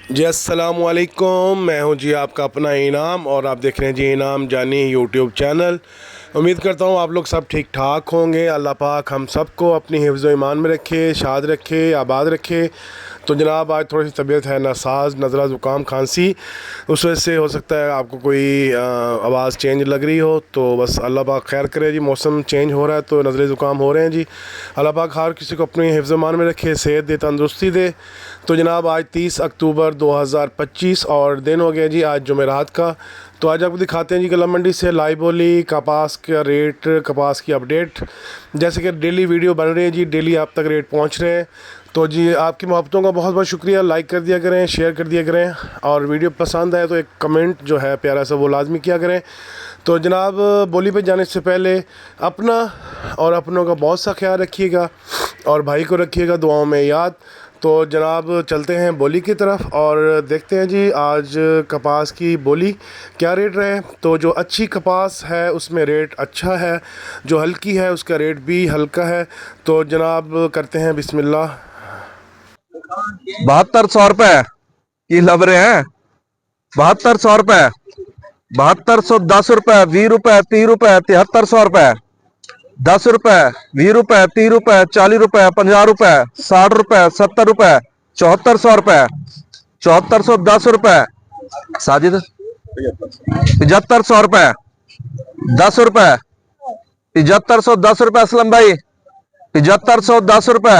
जी अस्सलाम वालेकुम, मैं हूं जी आपका अपना इनाम और आप देख रहे हैं जी इनाम जानी यूट्यूब चैनल। उम्मीद करता हूं आप लोग सब ठीक ठाक होंगे। अल्लाह पाक हम सबको अपनी हिफ्ज़ व ईमान में रखे, शाद रखे, आबाद रखे। तो जनाब आज थोड़ी सी तबीयत है नासाज, नज़ला ज़ुकाम खांसी, उस वजह से हो सकता है आपको कोई आवाज़ चेंज लग रही हो। तो बस अल्लाह पाक खैर करे जी, मौसम चेंज हो रहा है तो नज़ले ज़ुकाम हो रहे हैं जी। अल्लाह पाक हर किसी को अपनी हिफ्ज़ ईमान में रखे, सेहत दे, तंदुरुस्ती दे। तो जनाब आज 30 अक्टूबर 2025 और दिन हो गया जी आज जुमेरात का। तो आज आपको दिखाते हैं जी कलम मंडी से लाइव बोली, कपास का रेट, कपास की अपडेट। जैसे कि डेली वीडियो बन रही है जी, डेली आप तक रेट पहुंच रहे हैं। तो जी आपकी मोहब्बतों का बहुत बहुत शुक्रिया। लाइक कर दिया करें, शेयर कर दिया करें और वीडियो पसंद आए तो एक कमेंट जो है प्यारा सा वो लाजमी किया करें। तो जनाब बोली पे जाने से पहले अपना और अपनों का बहुत सा ख्याल रखिएगा और भाई को रखिएगा दुआओं में याद। तो जनाब चलते हैं बोली की तरफ और देखते हैं जी आज कपास की बोली क्या रेट रहे। तो जो अच्छी कपास है उसमें रेट अच्छा है, जो हल्की है उसका रेट भी हल्का है। तो जनाब करते हैं बिस्मिल्लाह। 7200 रुपए की लब रहे हैं। 7200 रुपए, 7210 रुपए, 20 रुपए, 30 रुपए, 7300 रुपए, 10 रुपए, 20 रुपए, 30 रुपए, 40 रुपए, 50 रुपए, 60 रुपए, 70 रुपए, 7400 रुपए, 7410 रुपए, साजिद 7500 रुपए, 10 रुपए, 7510 रुपए, असलम भाई 7510 रुपए,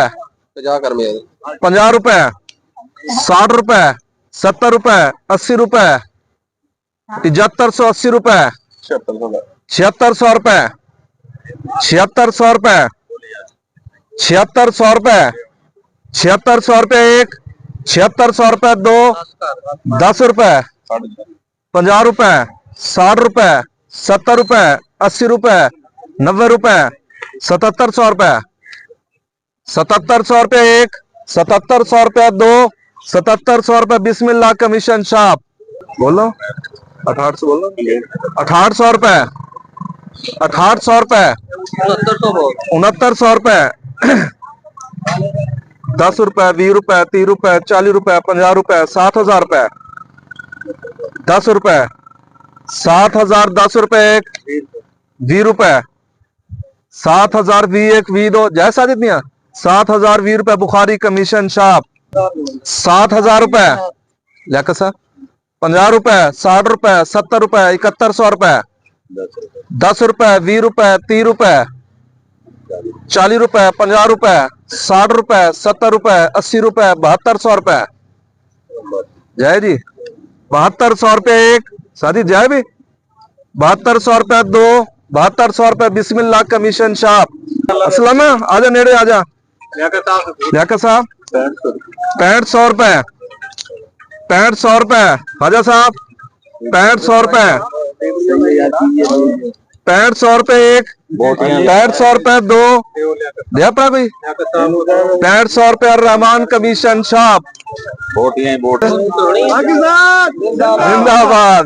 50 रुपए, 60 रुपए, 70 रुपए, 80 रुपए, 7580 रुपए, 7600 रुपए, 7600 रुपए, 7600 रुपए, 7600 रुपए एक, 7600 रुपए दो, 10 रुपए, 50 रुपए, 60 रुपए, 70 रुपए, 80 रुपए, 90 रुपए, 7700 रुपए, 7700 रुपए एक, 7700 रुपए दो, 7700 रुपए बिस्मिल्लाह कमीशन शाप। बोलो 1800, बोलो 1800 रुपए, 1800 रुपए, 6900 रुपए, 10 रुपए, 20 रुपए, 30 रुपए, 40 रुपए, 50 रुपए, 7000 रुपए, 10 रुपए, 7000, 10 रुपए एक, 20 रुपए, 7000, 20 एक, 20 दो, जैसा जितनी 7000, 20 रुपए बुखारी कमीशन शाप। 7000 रुपए लेकर सर, 50 रुपए, 60 रुपए, 70 रुपए, 7100 रुपए, 10 रुपए, 20 रुपए, 30 रुपए, 40 रुपए, 50 रुपए, 60 रुपए, 70 रुपए, 80 रुपए, 7200 रुपए। जय जी 7200 रुपए एक, शादी जय भी 7200 रुपए दो, 7200 रुपए बिस्मिल्लाह कमीशन शाप। असलम आजा, नेड़े आजा लियाकत साहब। 6500 रुपए, 6500 रुपए हाजा साहब, 6500 रुपए, 6500 रुपए एक, 6500 रुपए दो, दिया पड़ा भाई 6500 रुपए रहमान कमीशन शाप। जिंदाबाद।